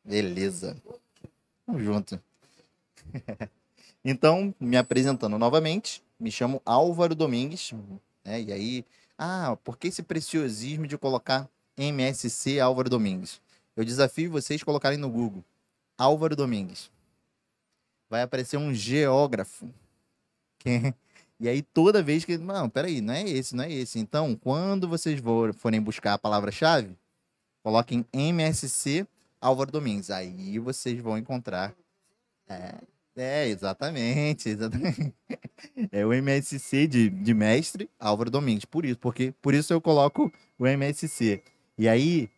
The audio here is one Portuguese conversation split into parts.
Beleza. Vamos junto. Então, me apresentando novamente, me chamo Álvaro Domingues, né? E aí, por que esse preciosismo de colocar MSC Álvaro Domingues? Eu desafio vocês a colocarem no Google Álvaro Domingues. Vai aparecer um geógrafo. E aí, toda vez que. Não, peraí, não é esse, não é esse. Então, quando vocês forem buscar a palavra-chave, coloquem MSC Álvaro Domingues. Aí vocês vão encontrar. Exatamente, exatamente. É o MSC de mestre Álvaro Domingues. Por isso eu coloco o MSC. E aí,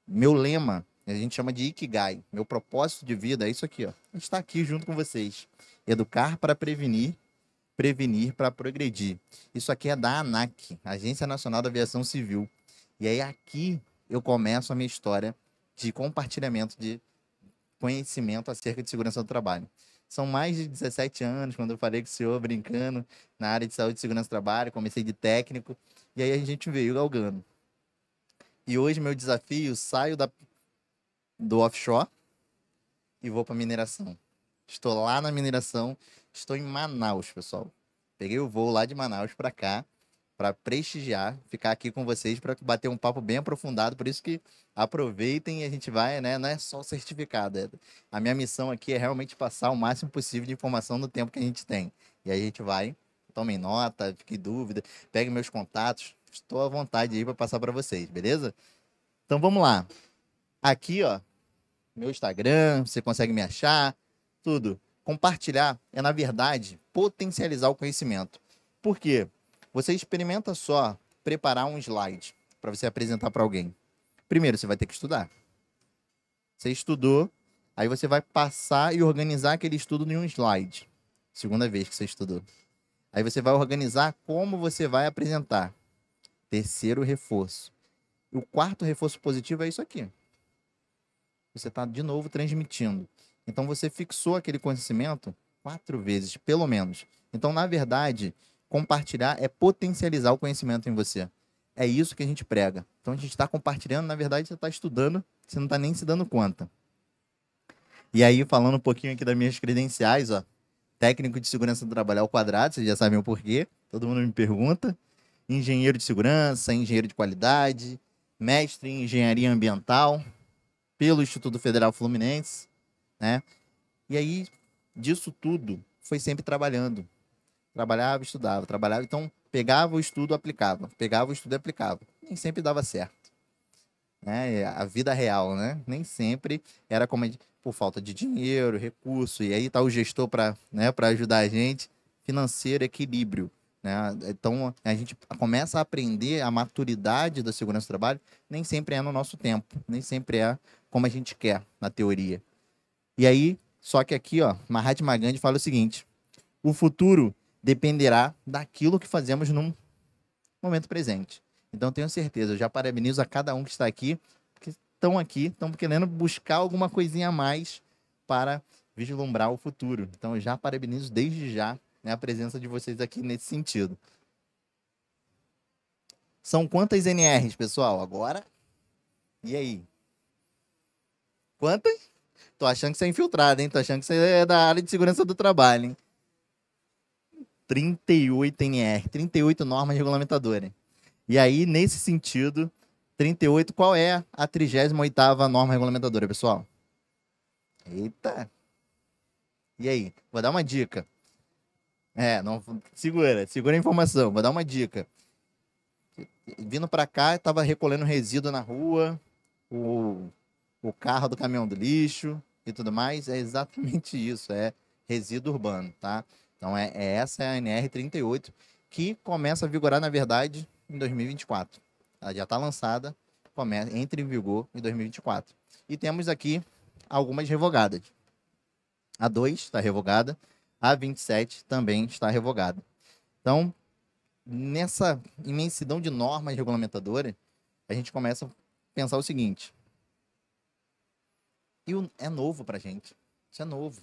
meu lema, a gente chama de Ikigai. Meu propósito de vida é isso aqui, ó. A gente está aqui junto com vocês. Educar para prevenir, prevenir para progredir. Isso aqui é da ANAC, Agência Nacional da Aviação Civil. E aí aqui eu começo a minha história de compartilhamento de conhecimento acerca de segurança do trabalho. São mais de 17 anos, quando eu falei com o senhor, brincando, na área de saúde e segurança do trabalho, comecei de técnico, e aí a gente veio galgando. E hoje meu desafio, saio do offshore e vou para mineração. Estou lá na mineração, estou em Manaus, pessoal. Peguei o voo lá de Manaus para cá, para prestigiar, ficar aqui com vocês para bater um papo bem aprofundado. Por isso que aproveitem e a gente vai, né? Não é só certificado. A minha missão aqui é realmente passar o máximo possível de informação no tempo que a gente tem. E aí a gente vai, tomem nota, fique em dúvida, pegue meus contatos. Estou à vontade aí para passar para vocês, beleza? Então vamos lá. Aqui, ó, meu Instagram, você consegue me achar, tudo. Compartilhar é, na verdade, potencializar o conhecimento. Por quê? Você experimenta só preparar um slide para você apresentar para alguém. Primeiro, você vai ter que estudar. Você estudou, aí você vai passar e organizar aquele estudo em um slide. Segunda vez que você estudou. Aí você vai organizar como você vai apresentar. Terceiro reforço. E o quarto reforço positivo é isso aqui. Você está de novo transmitindo. Então você fixou aquele conhecimento 4 vezes, pelo menos. Então, na verdade, compartilhar é potencializar o conhecimento em você. É isso que a gente prega. Então a gente está compartilhando, na verdade, você está estudando, você não está nem se dando conta. E aí, falando um pouquinho aqui das minhas credenciais, ó. Técnico de segurança do trabalho ao quadrado, vocês já sabem o porquê. Todo mundo me pergunta. Engenheiro de segurança, engenheiro de qualidade, mestre em engenharia ambiental pelo Instituto Federal Fluminense, né? E aí, disso tudo, foi sempre trabalhando. Trabalhava, estudava, trabalhava. Então, pegava o estudo, aplicava. Pegava o estudo e aplicava. Nem sempre dava certo, né? A vida real, né? Nem sempre era como por falta de dinheiro, recurso. E aí tá o gestor para, né, para ajudar a gente. Financeiro, equilíbrio, né? Então, a gente começa a aprender a maturidade da segurança do trabalho. Nem sempre é no nosso tempo. Nem sempre é como a gente quer, na teoria. E aí, só que aqui, ó, Mahatma Gandhi fala o seguinte: o futuro dependerá daquilo que fazemos no momento presente. Então, tenho certeza, eu já parabenizo a cada um que está aqui, estão querendo buscar alguma coisinha a mais para vislumbrar o futuro. Então, eu já parabenizo desde já, né, a presença de vocês aqui nesse sentido. São quantas NRs, pessoal? Agora? E aí? Quantas? Tô achando que você é infiltrado, hein? Tô achando que você é da área de segurança do trabalho, hein? 38 NR, 38 normas regulamentadoras. E aí, nesse sentido, 38, qual é a 38ª norma regulamentadora, pessoal? Eita! E aí? Vou dar uma dica. Não, segura a informação. Vou dar uma dica. Vindo para cá, estava recolhendo resíduo na rua, o carro do caminhão do lixo e tudo mais. É exatamente isso, é resíduo urbano, tá? Então, essa é a NR 38, que começa a vigorar, na verdade, em 2024. Ela já está lançada, entra em vigor em 2024. E temos aqui algumas revogadas. A 2 está revogada, a 27 também está revogada. Então, nessa imensidão de normas regulamentadoras, a gente começa a pensar o seguinte: é novo para a gente, isso é novo.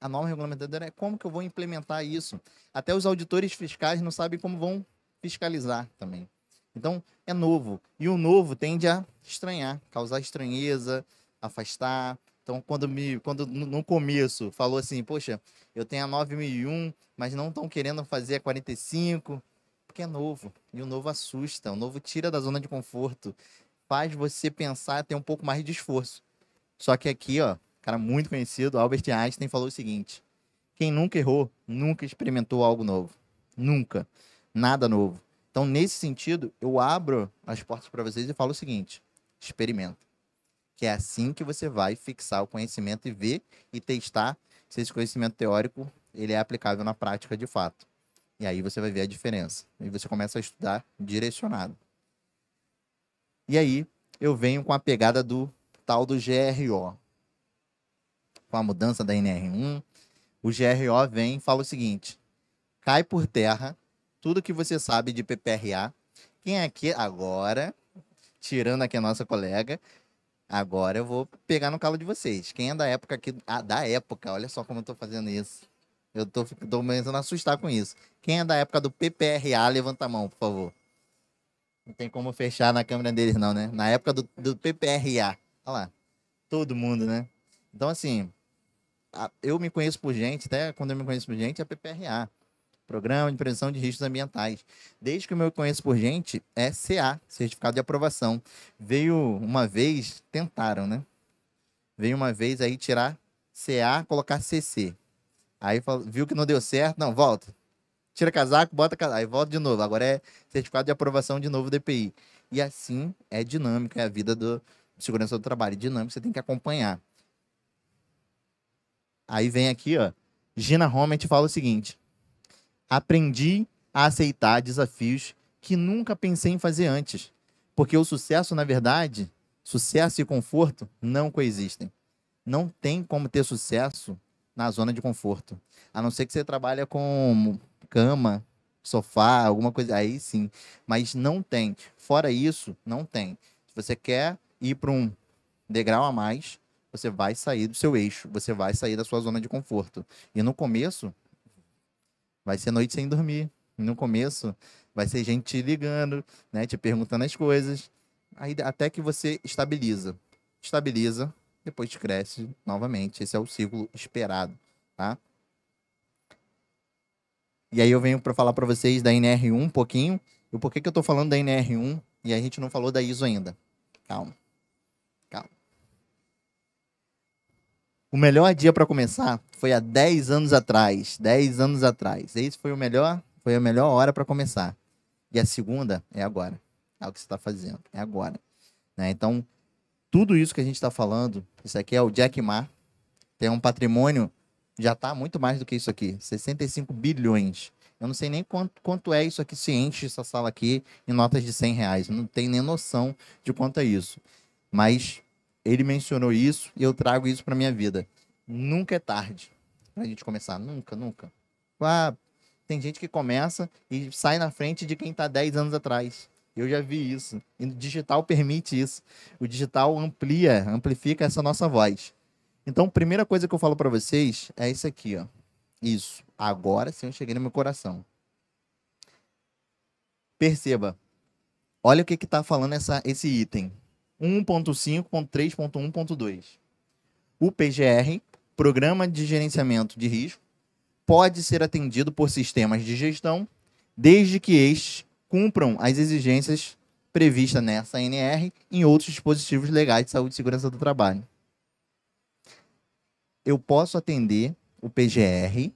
A norma regulamentadora é como que eu vou implementar isso. Até os auditores fiscais não sabem como vão fiscalizar também. Então, é novo. E o novo tende a estranhar, causar estranheza, afastar, Então, quando no começo falou assim, poxa, eu tenho a 9001, mas não estão querendo fazer a 45, porque é novo. E o novo assusta, o novo tira da zona de conforto, faz você pensar, ter um pouco mais de esforço. Só que aqui, ó, cara muito conhecido, Albert Einstein, falou o seguinte: quem nunca errou, nunca experimentou algo novo. Nunca. Nada novo. Então, nesse sentido, eu abro as portas para vocês e falo o seguinte: experimenta. Que é assim que você vai fixar o conhecimento e ver e testar se esse conhecimento teórico ele é aplicável na prática de fato. E aí você vai ver a diferença. E você começa a estudar direcionado. E aí eu venho com a pegada do tal do GRO. Com a mudança da NR1, o GRO vem e fala o seguinte: cai por terra tudo que você sabe de PPRA. Quem é aqui agora, tirando aqui a nossa colega, agora eu vou pegar no calo de vocês. Quem é da época aqui, da época, olha só como eu tô fazendo isso. Eu tô começando a assustar com isso. Quem é da época do PPRA, levanta a mão, por favor. Não tem como fechar na câmera deles, não, né? Na época do PPRA. Olha lá. Todo mundo, né? Então, assim, eu me conheço por gente, até quando eu me conheço por gente, é PPRA. Programa de Prevenção de Riscos Ambientais. Desde que eu me conheço por gente, é CA, Certificado de Aprovação. Veio uma vez, tentaram, né? Veio uma vez aí tirar CA, colocar CC. Aí viu que não deu certo, não, volta. Tira casaco, bota casaco, aí volta de novo. Agora é Certificado de Aprovação de novo do EPI. E assim é dinâmica, é a vida do segurança do trabalho. Dinâmico, você tem que acompanhar. Aí vem aqui, ó. Gina Homet fala o seguinte: aprendi a aceitar desafios que nunca pensei em fazer antes. Porque o sucesso, na verdade, sucesso e conforto não coexistem. Não tem como ter sucesso na zona de conforto. A não ser que você trabalhe com cama, sofá, alguma coisa. Aí sim. Mas não tem. Fora isso, não tem. Se você quer ir para um degrau a mais, você vai sair do seu eixo. Você vai sair da sua zona de conforto. E no começo, vai ser noite sem dormir. No começo, vai ser gente te ligando, né, te perguntando as coisas. Aí até que você estabiliza. Estabiliza, depois cresce novamente. Esse é o ciclo esperado, tá? E aí eu venho para falar para vocês da NR1 um pouquinho. E por que que eu tô falando da NR1 e a gente não falou da ISO ainda? Calma. Calma. O melhor dia para começar foi há 10 anos atrás. 10 anos atrás. Esse foi foi a melhor hora para começar. E a segunda é agora. É o que você está fazendo. É agora. Né? Então, tudo isso que a gente está falando, isso aqui é o Jack Ma. Tem um patrimônio, já está muito mais do que isso aqui. 65 bilhões. Eu não sei nem quanto é isso aqui, se enche essa sala aqui em notas de 100 reais. Eu não tenho nem noção de quanto é isso. Mas ele mencionou isso e eu trago isso para minha vida. Nunca é tarde para a gente começar. Nunca, nunca. Tem gente que começa e sai na frente de quem está 10 anos atrás. Eu já vi isso. E o digital permite isso. O digital amplifica essa nossa voz. Então, primeira coisa que eu falo para vocês é isso aqui, ó. Isso. Agora sim eu cheguei no meu coração. Perceba. Olha o que está falando esse item. 1.5.3.1.2. O PGR, Programa de Gerenciamento de Risco, pode ser atendido por sistemas de gestão, desde que estes cumpram as exigências previstas nessa ANR e em outros dispositivos legais de saúde e segurança do trabalho. Eu posso atender o PGR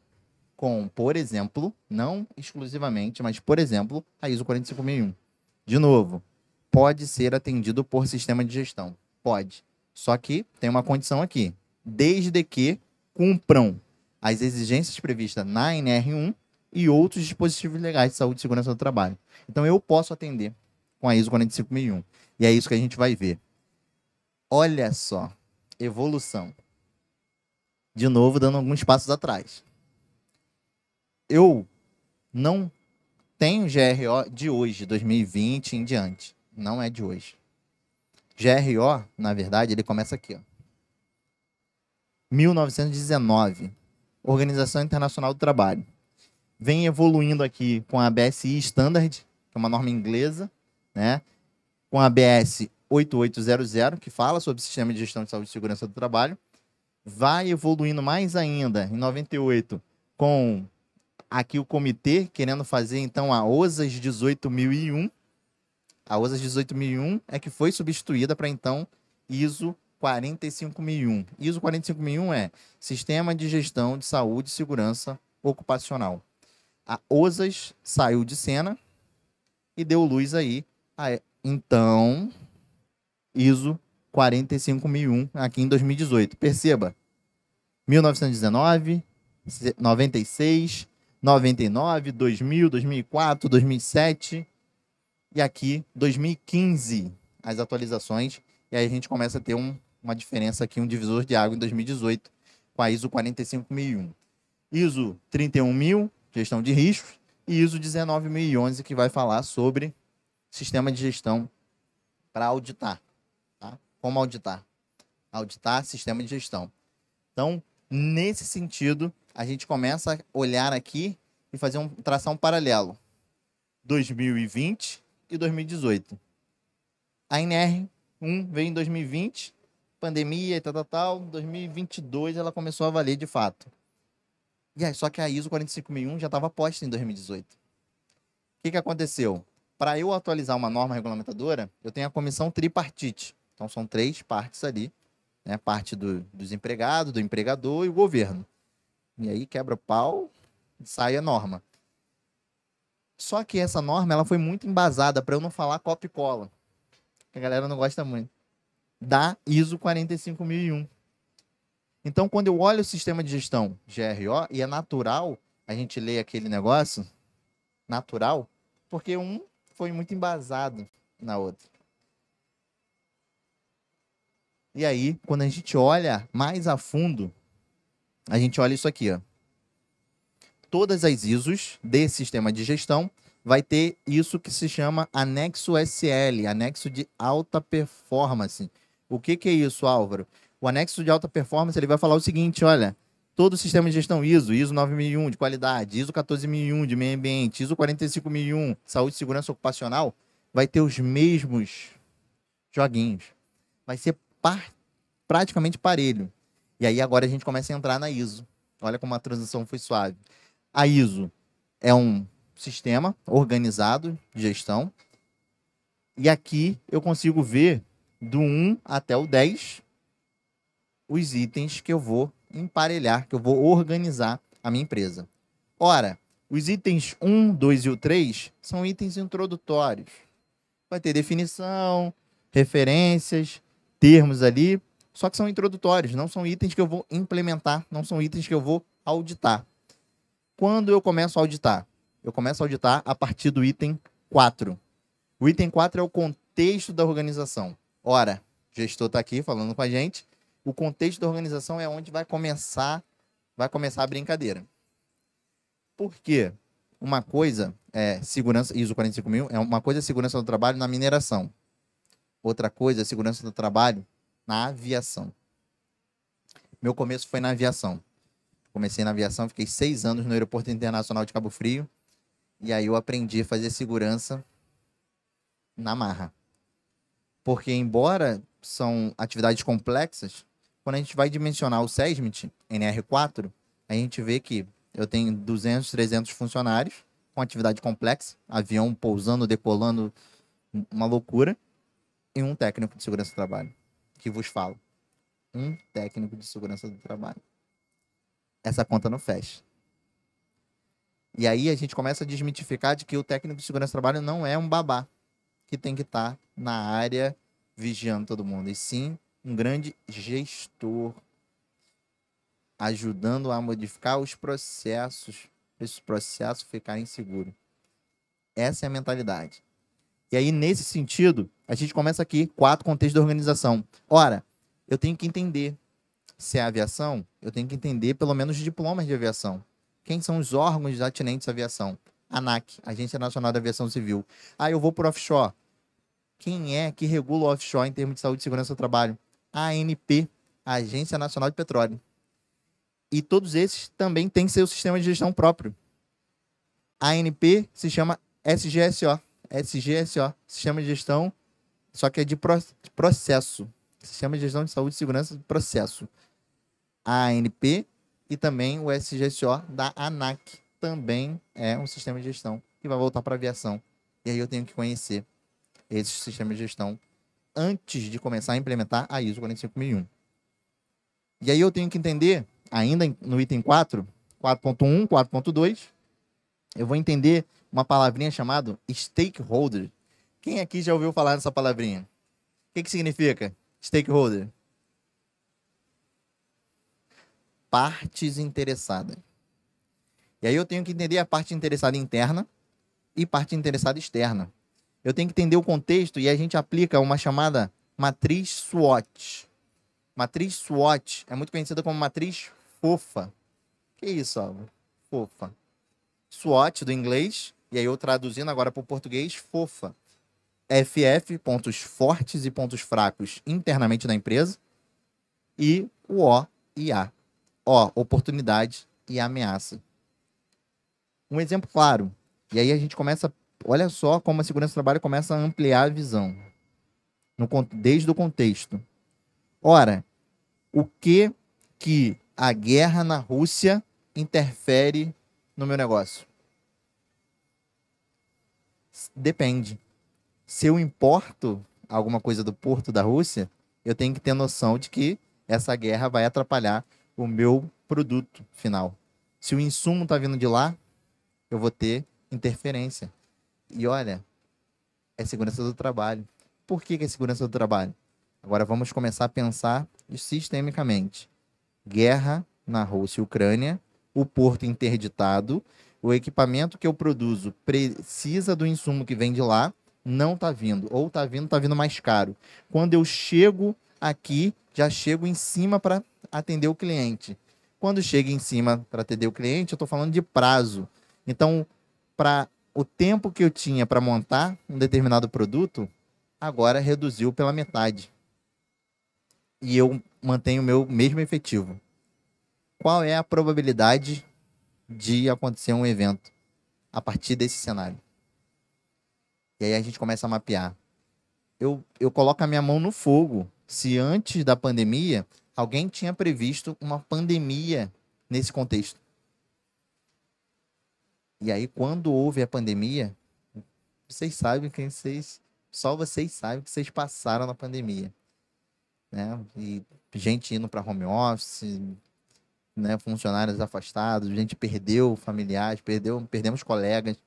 com, por exemplo, não exclusivamente, mas, por exemplo, a ISO 45001. De novo, pode ser atendido por sistema de gestão. Pode. Só que tem uma condição aqui. Desde que cumpram as exigências previstas na NR1 e outros dispositivos legais de saúde e segurança do trabalho. Então, eu posso atender com a ISO 45001. E é isso que a gente vai ver. Olha só. Evolução. De novo, dando alguns passos atrás. Eu não tenho GRO de hoje, 2020 em diante. Não é de hoje. GRO, na verdade, ele começa aqui, ó. 1919. Organização Internacional do Trabalho. Vem evoluindo aqui com a BSI Standard, que é uma norma inglesa, né? Com a BS 8800, que fala sobre sistema de gestão de saúde e segurança do trabalho, vai evoluindo mais ainda, em 98, com aqui o comitê querendo fazer, então, a OSAS 18001. A OSAS 18001 é que foi substituída para, então, ISO 45001. ISO 45001 é Sistema de Gestão de Saúde e Segurança Ocupacional. A OSAS saiu de cena e deu luz aí a, então, ISO 45001 aqui em 2018. Perceba, 1919, 96, 99, 2000, 2004, 2007 e aqui 2015 as atualizações. E aí a gente começa a ter uma diferença aqui, um divisor de água em 2018 com a ISO 45001. ISO 31000, gestão de riscos, e ISO 19011, que vai falar sobre sistema de gestão para auditar. Tá? Como auditar? Auditar sistema de gestão. Então, nesse sentido, a gente começa a olhar aqui e traçar um paralelo. 2020 e 2018. A NR1 veio em 2020, pandemia e tal. 2022 ela começou a valer de fato. E aí, só que a ISO 45001 já estava posta em 2018. O que aconteceu? Para eu atualizar uma norma regulamentadora, eu tenho a comissão tripartite. Então, são 3 partes ali, né? Parte dos empregados, do empregador e o governo. E aí, quebra pau, sai a norma. Só que essa norma ela foi muito embasada, para eu não falar copia e cola, que a galera não gosta muito, da ISO 45001. Então, quando eu olho o sistema de gestão GRO, e é natural a gente ler aquele negócio, natural, porque um foi muito embasado na outra. E aí, quando a gente olha mais a fundo, a gente olha isso aqui, ó. Todas as ISOs desse sistema de gestão vai ter isso que se chama anexo SL, anexo de alta performance. O que é isso, Álvaro? O anexo de alta performance ele vai falar o seguinte, olha, todo o sistema de gestão ISO 9001 de qualidade, ISO 14001 de meio ambiente, ISO 45001 saúde e segurança ocupacional, vai ter os mesmos joguinhos. Vai ser praticamente parelho. E aí agora a gente começa a entrar na ISO. Olha como a transição foi suave. A ISO é um sistema organizado de gestão. E aqui eu consigo ver do 1 até o 10 os itens que eu vou emparelhar, que eu vou organizar a minha empresa. Ora, os itens 1, 2 e o 3 são itens introdutórios. Vai ter definição, referências, termos ali, só que são introdutórios, não são itens que eu vou implementar, não são itens que eu vou auditar. Quando eu começo a auditar? Eu começo a auditar a partir do item 4. O item 4 é o contexto da organização. Ora, o gestor está aqui falando com a gente. O contexto da organização é onde vai começar a brincadeira. Por quê? Uma coisa é segurança, ISO 45000, uma coisa é segurança do trabalho na mineração. Outra coisa é segurança do trabalho na aviação. Meu começo foi na aviação. Comecei na aviação, fiquei 6 anos no Aeroporto Internacional de Cabo Frio. E aí eu aprendi a fazer segurança na marra. Porque, embora são atividades complexas, quando a gente vai dimensionar o SESMIT, NR4, a gente vê que eu tenho 200, 300 funcionários com atividade complexa, avião pousando, decolando, uma loucura, e um técnico de segurança do trabalho, que vos falo. Um técnico de segurança do trabalho. Essa conta não fecha. E aí a gente começa a desmitificar de que o técnico de segurança do trabalho não é um babá que tem que estar na área vigiando todo mundo, e sim um grande gestor ajudando a modificar os processos, para esses processos ficarem seguros. Essa é a mentalidade. E aí, nesse sentido, a gente começa aqui, 4 contextos da organização. Ora, eu tenho que entender se é aviação, eu tenho que entender pelo menos os diplomas de aviação. Quem são os órgãos atinentes à aviação? ANAC, Agência Nacional da Aviação Civil. Ah, eu vou para o offshore. Quem é que regula o offshore em termos de saúde e segurança do trabalho? A ANP, Agência Nacional de Petróleo. E todos esses também têm seu sistema de gestão próprio. A ANP se chama SGSO. SGSO, Sistema de Gestão, só que é de processo. Sistema de Gestão de Saúde e Segurança de Processo. ANP e também o SGSO da ANAC. Também é um sistema de gestão que vai voltar para a aviação. E aí eu tenho que conhecer esse sistema de gestão antes de começar a implementar a ISO 45001. E aí eu tenho que entender, ainda no item 4, 4.1, 4.2, eu vou entender uma palavrinha chamada stakeholder. Quem aqui já ouviu falar dessa palavrinha? O que significa stakeholder? Partes interessadas. E aí eu tenho que entender a parte interessada interna e parte interessada externa. Eu tenho que entender o contexto e a gente aplica uma chamada matriz SWOT. Matriz SWOT é muito conhecida como matriz fofa. Que isso, Álvaro? Fofa. SWOT do inglês, e aí eu traduzindo agora para o português, fofa. FF, pontos fortes e pontos fracos internamente na empresa. E o O e A. O, oportunidade e ameaça. Um exemplo claro. E aí a gente começa, olha só como a segurança do trabalho começa a ampliar a visão. Desde o contexto. Ora, o que a guerra na Rússia interfere no meu negócio? Depende. Se eu importo alguma coisa do porto da Rússia, eu tenho que ter noção de que essa guerra vai atrapalhar o meu produto final. Se o insumo está vindo de lá, eu vou ter interferência. E olha, é segurança do trabalho. Por que é segurança do trabalho? Agora vamos começar a pensar sistemicamente. Guerra na Rússia e Ucrânia, o porto interditado, o equipamento que eu produzo precisa do insumo que vem de lá, não está vindo. Ou está vindo mais caro. Quando eu chego aqui, já chego em cima para atender o cliente. Quando chega em cima para atender o cliente, eu estou falando de prazo. Então, para o tempo que eu tinha para montar um determinado produto, agora reduziu pela metade. E eu mantenho o meu mesmo efetivo. Qual é a probabilidade de acontecer um evento a partir desse cenário? E aí a gente começa a mapear. Eu coloco a minha mão no fogo. Se antes da pandemia, alguém tinha previsto uma pandemia nesse contexto. E aí, quando houve a pandemia, vocês sabem que só vocês sabem que vocês passaram na pandemia, né? E gente indo para home office, né? Funcionários afastados, gente perdeu familiares, perdemos colegas.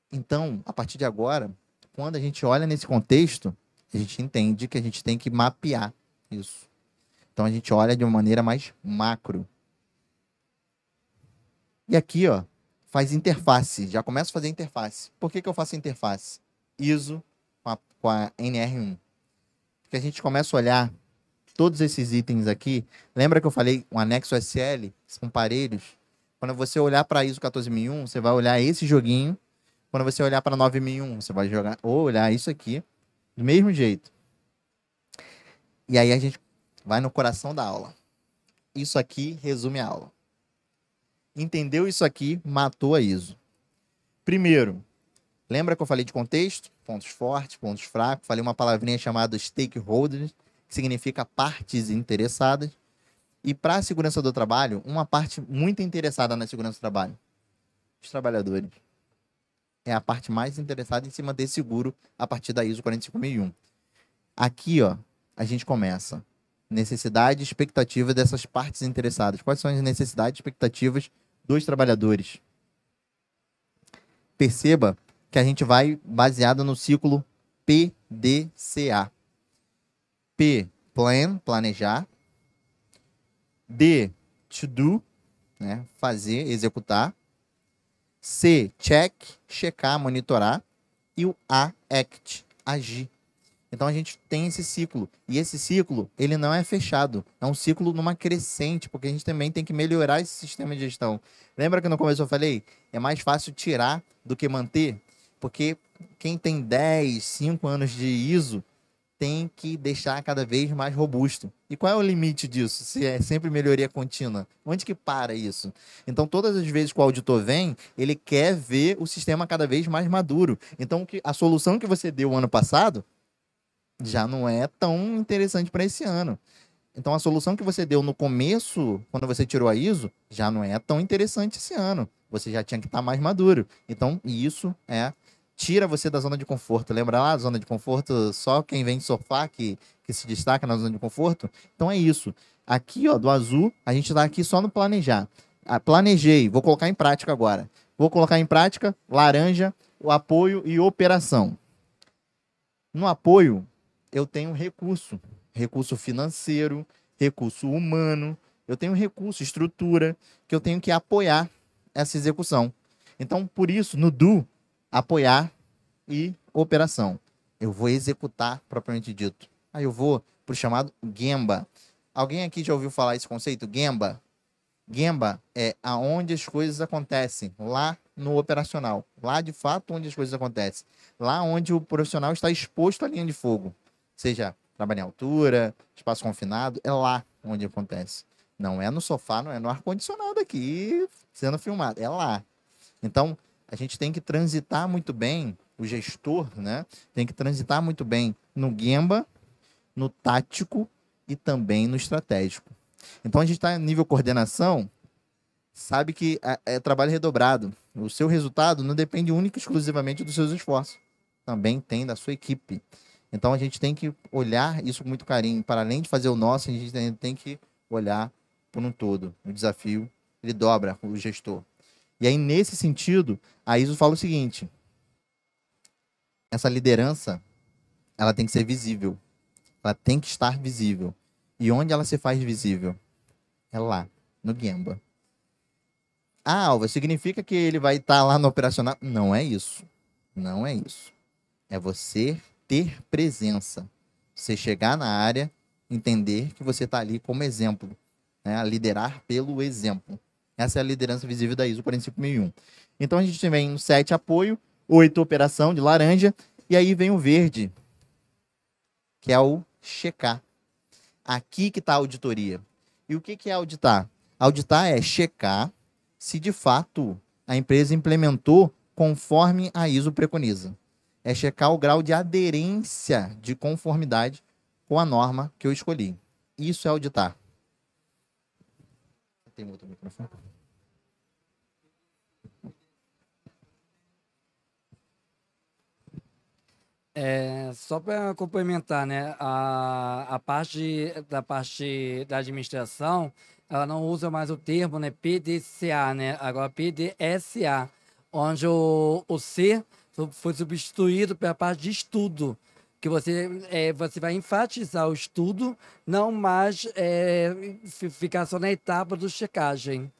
Então, a partir de agora, quando a gente olha nesse contexto, a gente entende que a gente tem que mapear isso. Então, a gente olha de uma maneira mais macro. E aqui, ó, faz interface. Já começa a fazer interface. Por que eu faço interface? ISO com a NR1. Porque a gente começa a olhar todos esses itens aqui. Lembra que eu falei um anexo SL? São parelhos. Quando você olhar para a ISO 14001, você vai olhar esse joguinho. Quando você olhar para 9001, você vai jogar ou olhar isso aqui do mesmo jeito. E aí a gente vai no coração da aula. Isso aqui resume a aula. Entendeu isso aqui, matou a ISO. Primeiro, lembra que eu falei de contexto? Pontos fortes, pontos fracos. Falei uma palavrinha chamada stakeholders, que significa partes interessadas. E para a segurança do trabalho, uma parte muito interessada na segurança do trabalho. Os trabalhadores. É a parte mais interessada em se manter seguro a partir da ISO 45001. Aqui, ó, a gente começa. Necessidade e expectativa dessas partes interessadas. Quais são as necessidades e expectativas dos trabalhadores? Perceba que a gente vai baseado no ciclo PDCA. P, plan, planejar. D, to do, né, fazer, executar. C, check, checar, monitorar. E o A, act, agir. Então a gente tem esse ciclo. E esse ciclo, ele não é fechado. É um ciclo numa crescente, porque a gente também tem que melhorar esse sistema de gestão. Lembra que no começo eu falei? É mais fácil tirar do que manter? Porque quem tem 10, 5 anos de ISO tem que deixar cada vez mais robusto. E qual é o limite disso? Se é sempre melhoria contínua. Onde que para isso? Então, todas as vezes que o auditor vem, ele quer ver o sistema cada vez mais maduro. Então, a solução que você deu ano passado já não é tão interessante para esse ano. Então, a solução que você deu no começo, quando você tirou a ISO, já não é tão interessante esse ano. Você já tinha que estar mais maduro. Então, isso tira você da zona de conforto. Lembra lá, zona de conforto, só quem vem de sofá que se destaca na zona de conforto? Então, é isso. Aqui, ó, do azul, a gente está aqui só no planejar. Planejei, vou colocar em prática agora. Vou colocar em prática laranja, o apoio e operação. No apoio, eu tenho recurso financeiro, recurso humano, eu tenho recurso, estrutura, que eu tenho que apoiar essa execução. Então, por isso, no do, apoiar e operação. Eu vou executar, propriamente dito. Aí eu vou para o chamado Gemba. Alguém aqui já ouviu falar esse conceito? Gemba? Gemba é aonde as coisas acontecem, lá no operacional. Lá, de fato, onde as coisas acontecem. Lá onde o profissional está exposto à linha de fogo. Seja trabalho em altura, espaço confinado, é lá onde acontece. Não é no sofá, não é no ar-condicionado aqui sendo filmado, é lá. Então, a gente tem que transitar muito bem, o gestor, né? Tem que transitar muito bem no Gemba, no tático e também no estratégico. Então, a gente está em nível coordenação, sabe que é trabalho redobrado. O seu resultado não depende única e exclusivamente dos seus esforços. Também tem da sua equipe. Então, a gente tem que olhar isso com muito carinho. Para além de fazer o nosso, a gente tem que olhar por um todo. O desafio, ele dobra o gestor. E aí, nesse sentido, a ISO fala o seguinte: essa liderança, ela tem que ser visível. Ela tem que estar visível. E onde ela se faz visível? É lá, no Gemba. Ah, Alva, significa que ele vai estar lá no operacional? Não é isso. Não é isso. É você ter presença. Você chegar na área, entender que você está ali como exemplo. Né? A liderar pelo exemplo. Essa é a liderança visível da ISO 45001. Então a gente vem no 7, apoio, 8, operação de laranja, e aí vem o verde, que é o checar. Aqui que está a auditoria. E o que é auditar? Auditar é checar se de fato a empresa implementou conforme a ISO preconiza. É checar o grau de aderência de conformidade com a norma que eu escolhi. Isso é auditar. Tem outro microfone? Só para complementar, né? A parte da administração, ela não usa mais o termo, né, PDCA, né? Agora PDSA, onde o C foi substituído pela parte de estudo, que você vai enfatizar o estudo, não mais ficar só na etapa do checagem.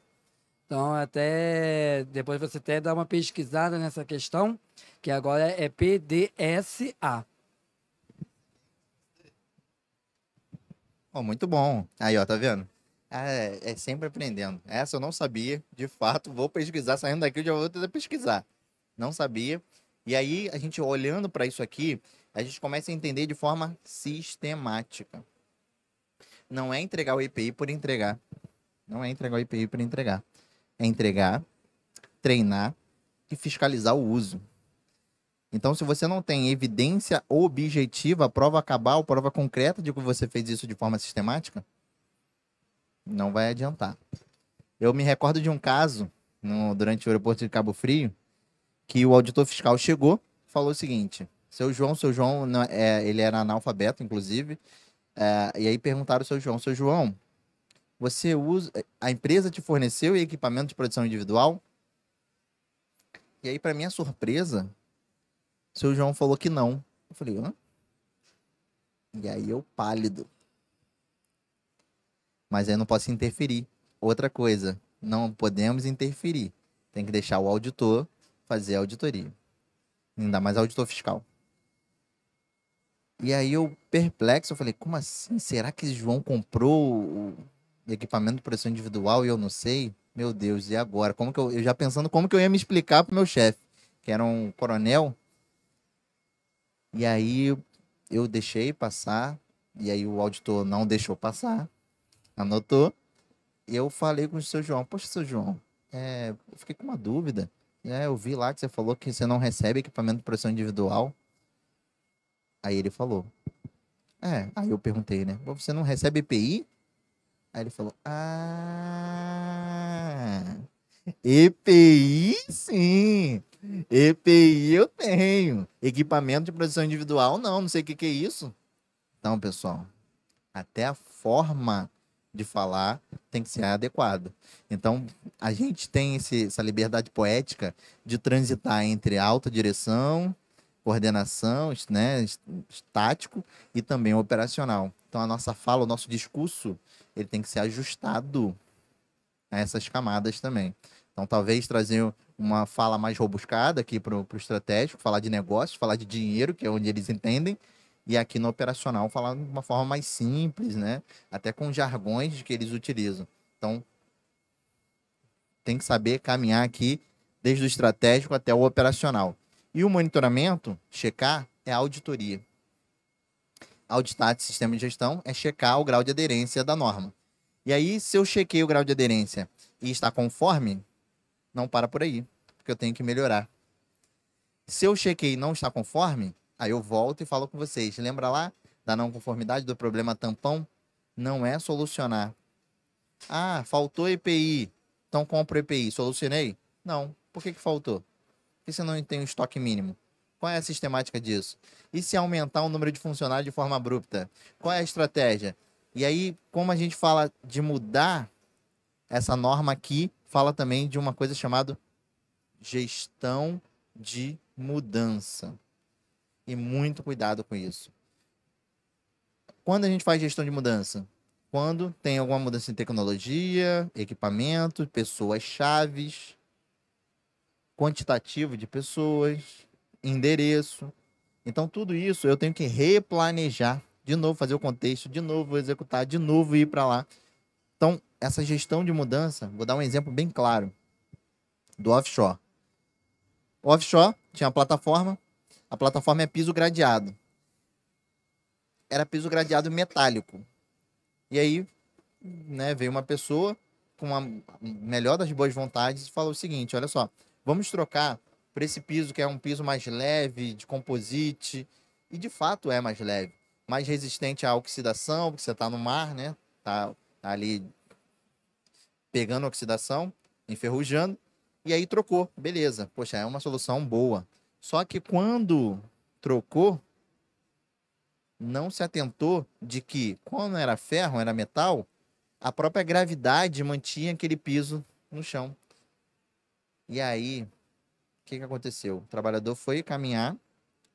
Então, até depois você até dá uma pesquisada nessa questão, que agora é PDSA. Oh, muito bom. Aí, ó, tá vendo? É sempre aprendendo. Essa eu não sabia, de fato. Vou pesquisar. Saindo daqui, eu já vou tentar pesquisar. Não sabia. E aí, a gente olhando para isso aqui, a gente começa a entender de forma sistemática. Não é entregar o EPI por entregar. Não é entregar o EPI por entregar. É entregar, treinar e fiscalizar o uso. Então, se você não tem evidência objetiva, prova cabal, prova concreta de que você fez isso de forma sistemática, não vai adiantar. Eu me recordo de um caso durante o aeroporto de Cabo Frio, que o auditor fiscal chegou, falou o seguinte: seu João, ele era analfabeto, inclusive, e aí perguntaram ao seu João, você usa, a empresa te forneceu equipamento de produção individual? E aí, para minha surpresa, seu João falou que não. Eu falei, hã? E aí eu pálido. Mas aí eu não posso interferir. Outra coisa, não podemos interferir. Tem que deixar o auditor fazer a auditoria. Ainda mais auditor fiscal. E aí eu, perplexo, eu falei, como assim? Será que João comprou o equipamento de proteção individual e eu não sei? Meu Deus, e agora? Como que eu já pensando como que eu ia me explicar pro meu chefe, que era um coronel. E aí eu deixei passar, e aí o auditor não deixou passar, anotou. E eu falei com o seu João, poxa, seu João, eu fiquei com uma dúvida. Eu vi lá que você falou que você não recebe equipamento de proteção individual. Aí ele falou, Aí eu perguntei, né? Você não recebe EPI? Aí ele falou, ah, EPI sim, EPI eu tenho. Equipamento de proteção individual, não sei o que que é isso. Então, pessoal, até a forma de falar tem que ser adequada. Então, a gente tem essa liberdade poética de transitar entre alta direção, coordenação, né, estático e também operacional. Então, a nossa fala, o nosso discurso, ele tem que ser ajustado a essas camadas também. Então, talvez trazer uma fala mais robuscada aqui para o estratégico, falar de negócios, falar de dinheiro, que é onde eles entendem, e aqui no operacional falar de uma forma mais simples, né? Até com jargões que eles utilizam. Então, tem que saber caminhar aqui desde o estratégico até o operacional. E o monitoramento, checar, é a auditoria. Auditar de sistema de gestão é checar o grau de aderência da norma. E aí, se eu chequei o grau de aderência e está conforme, não para por aí, porque eu tenho que melhorar. Se eu chequei e não está conforme, aí eu volto e falo com vocês. Lembra lá da não conformidade, do problema tampão? Não é solucionar. Ah, faltou EPI, então compro EPI. Solucionei? Não. Por que faltou? Porque você não tem um estoque mínimo. Qual é a sistemática disso? E se aumentar o número de funcionários de forma abrupta? Qual é a estratégia? E aí, como a gente fala de mudar essa norma aqui, fala também de uma coisa chamada gestão de mudança. E muito cuidado com isso. Quando a gente faz gestão de mudança? Quando tem alguma mudança em tecnologia, equipamento, pessoas chaves, quantitativo de pessoas, endereço. Então, tudo isso eu tenho que replanejar, de novo fazer o contexto, de novo executar, de novo ir para lá. Então, essa gestão de mudança, vou dar um exemplo bem claro do offshore. O offshore tinha a plataforma é piso gradeado. Era piso gradeado metálico. E aí, né, veio uma pessoa com a melhor das boas vontades e falou o seguinte, olha só, vamos trocar por esse piso que é um piso mais leve, de composite, e de fato é mais leve, mais resistente à oxidação, porque você está no mar, né, tá ali pegando oxidação, enferrujando, e aí trocou, beleza, poxa, é uma solução boa. Só que quando trocou, não se atentou de que, quando era ferro, era metal, a própria gravidade mantinha aquele piso no chão. E aí, o que aconteceu? O trabalhador foi caminhar,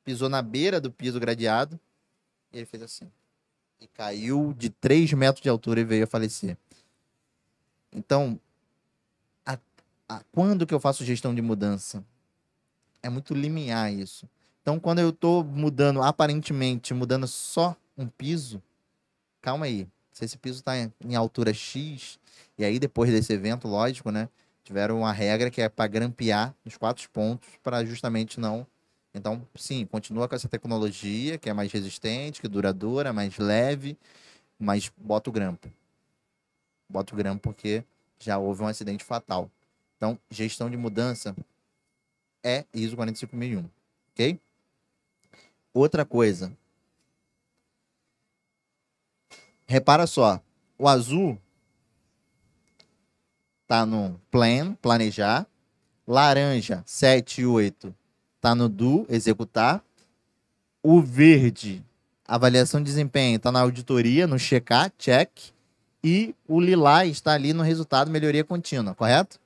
pisou na beira do piso gradeado, e ele fez assim. E caiu de 3 metros de altura e veio a falecer. Então, quando que eu faço gestão de mudança? É muito limiar isso. Então, quando eu estou mudando, aparentemente, mudando só um piso, calma aí. Se esse piso está em altura X, e aí depois desse evento, lógico, né? Tiveram uma regra que é para grampear nos 4 pontos, para justamente não. Então, sim, continua com essa tecnologia, que é mais resistente, que é duradoura, mais leve, mas bota o grampo. Bota o grampo porque já houve um acidente fatal. Então, gestão de mudança é ISO 45001, ok? Outra coisa. Repara só, o azul tá no plan, planejar. Laranja, 7 e 8, tá no do, executar. O verde, avaliação de desempenho, tá na auditoria, no checar, check. E o lilás está ali no resultado, melhoria contínua, correto?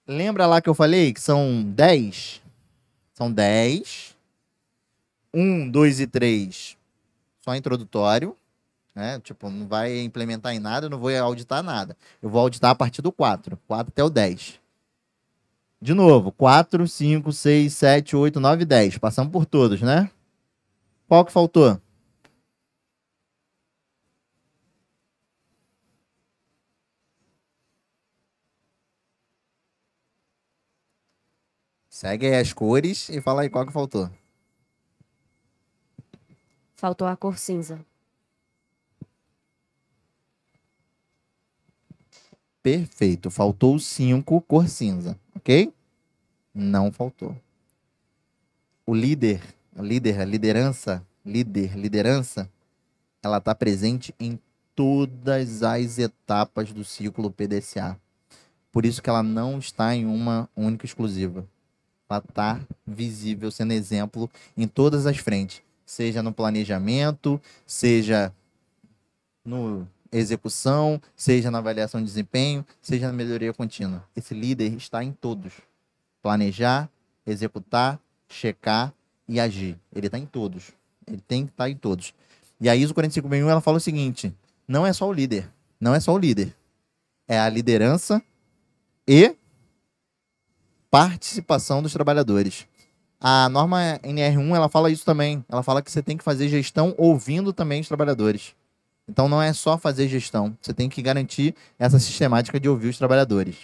Lembra lá que eu falei que são 10? São 10. 1, 2 e 3, só introdutório. Né? Tipo, não vai implementar em nada, eu não vou auditar nada. Eu vou auditar a partir do 4. 4 até o 10. De novo, 4, 5, 6, 7, 8, 9, 10. Passamos por todos, né? Qual que faltou? Segue aí as cores e fala aí qual que faltou. Faltou a cor cinza. Perfeito. Faltou 5, cor cinza. Ok? Não faltou. O líder, a liderança, liderança, ela está presente em todas as etapas do ciclo PDCA. Por isso que ela não está em uma única exclusiva. Ela está visível, sendo exemplo em todas as frentes. Seja no planejamento, seja no execução, seja na avaliação de desempenho, seja na melhoria contínua. Esse líder está em todos. Planejar, executar, checar e agir. Ele está em todos. Ele tem que estar em todos. E a ISO 45001, ela fala o seguinte, não é só o líder. Não é só o líder. É a liderança e participação dos trabalhadores. A norma NR1, ela fala isso também. Ela fala que você tem que fazer gestão ouvindo também os trabalhadores. Então, não é só fazer gestão. Você tem que garantir essa sistemática de ouvir os trabalhadores.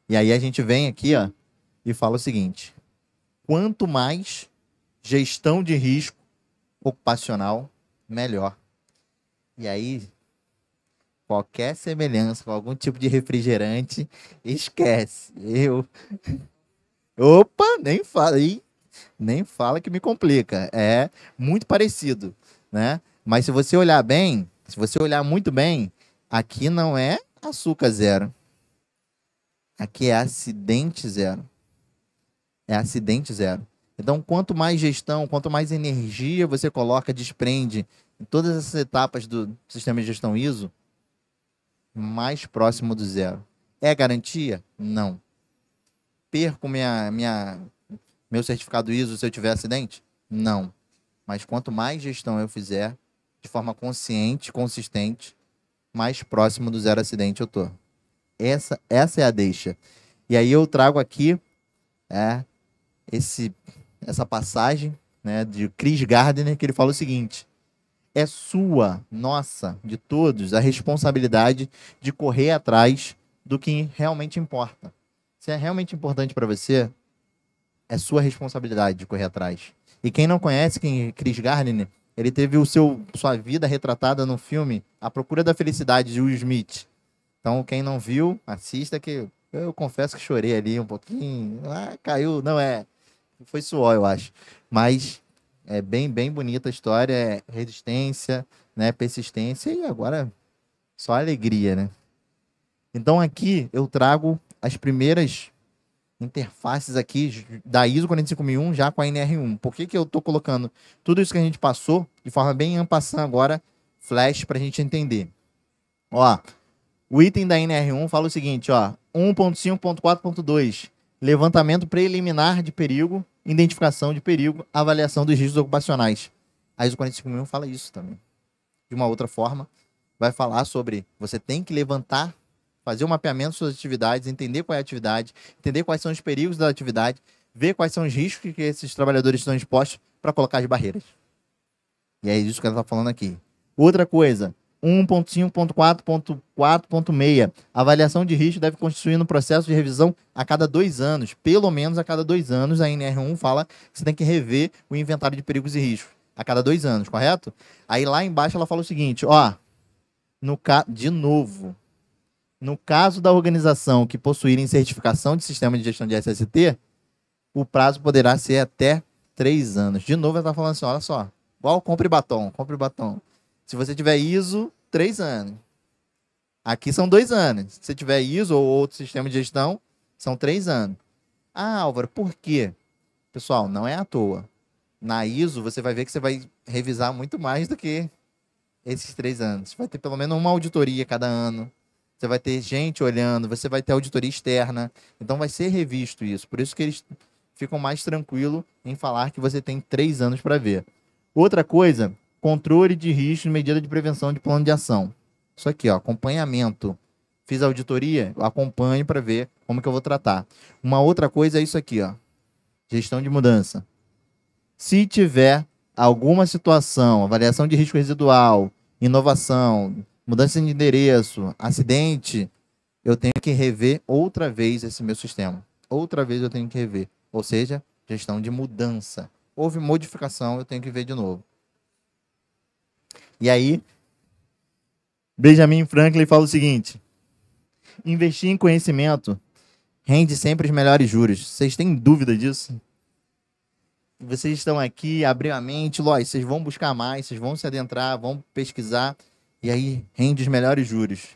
E aí a gente vem aqui, ó, e fala o seguinte. Quanto mais gestão de risco ocupacional, melhor. E aí, qualquer semelhança com algum tipo de refrigerante, esquece. Opa, nem fala. Nem fala que me complica. É muito parecido, né? Mas se você olhar bem, se você olhar muito bem, aqui não é açúcar zero. Aqui é acidente zero. É acidente zero. Então, quanto mais gestão, quanto mais energia você coloca, desprende em todas essas etapas do sistema de gestão ISO, mais próximo do zero. É garantia? Não. Perco meu certificado ISO se eu tiver acidente? Não. Mas quanto mais gestão eu fizer, de forma consciente, consistente, mais próximo do zero acidente eu tô. Essa é a deixa. E aí eu trago aqui essa passagem, né, de Chris Gardner, que ele fala o seguinte: é sua, nossa, de todos, a responsabilidade de correr atrás do que realmente importa. Se é realmente importante para você, é sua responsabilidade de correr atrás. E quem não conhece Chris Gardner, ele teve sua vida retratada no filme A Procura da Felicidade, de Will Smith. Então, quem não viu, assista, que eu confesso que chorei ali um pouquinho. Caiu, foi suor, eu acho. Mas é bem bonita a história, é resistência, né, persistência e agora só alegria, né? Então aqui eu trago as primeiras interfaces aqui da ISO 45001 já com a NR1. Por que eu estou colocando tudo isso que a gente passou de forma bem en passant agora, flash, para a gente entender? Ó, o item da NR1 fala o seguinte, ó, 1.5.4.2, levantamento preliminar de perigo, identificação de perigo, avaliação dos riscos ocupacionais. A ISO 45001 fala isso também. De uma outra forma, vai falar sobre você tem que levantar, fazer um mapeamento das suas atividades, entender qual é a atividade, entender quais são os perigos da atividade, ver quais são os riscos que esses trabalhadores estão expostos para colocar as barreiras. E é isso que ela está falando aqui. Outra coisa, 1.5.4.4.6. Avaliação de risco deve constituir no processo de revisão a cada 2 anos. Pelo menos a cada 2 anos, a NR1 fala que você tem que rever o inventário de perigos e riscos. A cada 2 anos, correto? Aí lá embaixo ela fala o seguinte, ó, de novo, no caso da organização que possuírem certificação de sistema de gestão de SST, o prazo poderá ser até 3 anos. De novo, ela está falando assim, olha só, igual compre batom. Se você tiver ISO, 3 anos. Aqui são 2 anos. Se você tiver ISO ou outro sistema de gestão, são 3 anos. Ah, Álvaro, por quê? Pessoal, não é à toa. Na ISO, você vai ver que você vai revisar muito mais do que esses 3 anos. Você vai ter pelo menos uma auditoria cada ano. Você vai ter gente olhando, você vai ter auditoria externa. Então vai ser revisto isso. Por isso que eles ficam mais tranquilos em falar que você tem 3 anos para ver. Outra coisa, controle de risco e medida de prevenção de plano de ação. Isso aqui, ó, acompanhamento. Fiz auditoria, eu acompanho para ver como que eu vou tratar. Uma outra coisa é isso aqui, ó, gestão de mudança. Se tiver alguma situação, avaliação de risco residual, inovação, mudança de endereço, acidente, eu tenho que rever outra vez esse meu sistema. Outra vez eu tenho que rever. Ou seja, gestão de mudança. Houve modificação, eu tenho que ver de novo. E aí, Benjamin Franklin fala o seguinte: investir em conhecimento rende sempre os melhores juros. Vocês têm dúvida disso? vocês estão aqui, abriu a mente, lógico, vocês vão buscar mais, vocês vão se adentrar, vão pesquisar, e aí rende os melhores juros.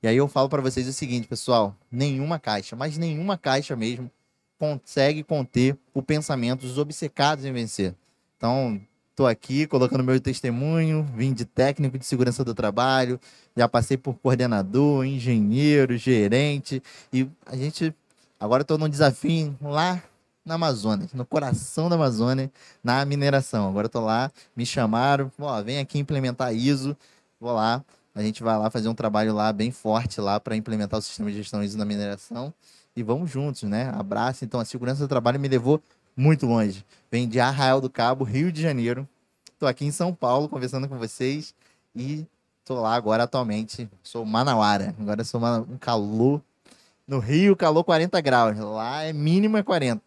E aí eu falo para vocês o seguinte, pessoal, nenhuma caixa, mas nenhuma caixa mesmo, consegue conter o pensamento dos obcecados em vencer. Então, estou aqui colocando meu testemunho, vim de técnico de segurança do trabalho, já passei por coordenador, engenheiro, gerente, e a gente agora estou num desafio lá na Amazônia, no coração da Amazônia, na mineração. Agora estou lá, me chamaram, ó, vem aqui implementar ISO, vou lá, a gente vai lá fazer um trabalho lá bem forte lá para implementar o sistema de gestão ISO na mineração e vamos juntos, né? Abraço. Então, a segurança do trabalho me levou muito longe. Vem de Arraial do Cabo, Rio de Janeiro. Estou aqui em São Paulo conversando com vocês e estou lá agora atualmente. Sou manauara. Agora sou um calor. No Rio, calor 40 graus. Lá é mínimo é 40.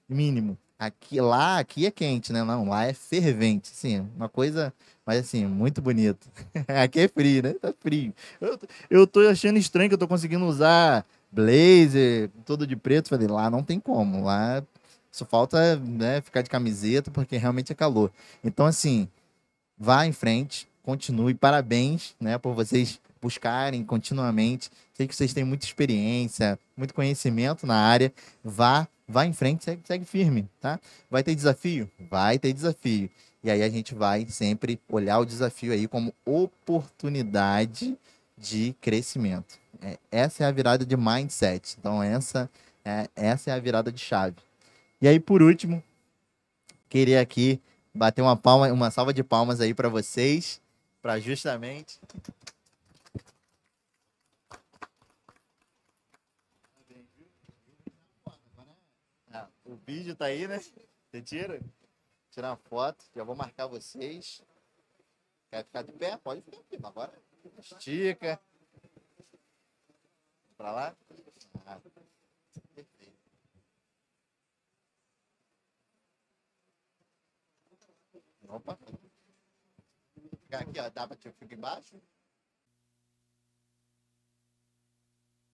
Mínimo. Aqui é quente, né? Não, lá é fervente. Assim, uma coisa, mas assim, muito bonito. Aqui é frio, né? Tá frio. Eu tô achando estranho que eu tô conseguindo usar blazer, todo de preto. Falei, lá não tem como. Lá só falta, né, ficar de camiseta, porque realmente é calor. Então, assim, vá em frente, continue. Parabéns, né, por vocês buscarem continuamente. Sei que vocês têm muita experiência, muito conhecimento na área. Vá em frente, segue firme, tá? Vai ter desafio? Vai ter desafio. E aí a gente vai sempre olhar o desafio aí como oportunidade de crescimento. Essa é a virada de mindset. Então, essa é a virada de chave. E aí, por último, queria aqui bater uma salva de palmas aí para vocês, para justamente. O vídeo tá aí, né? Você tira? Tirar uma foto, já vou marcar vocês. Quer ficar de pé? Pode ficar aqui. Agora estica. Para lá. Ah, perfeito. Opa. Ficar aqui, ó. Dá para ficar embaixo?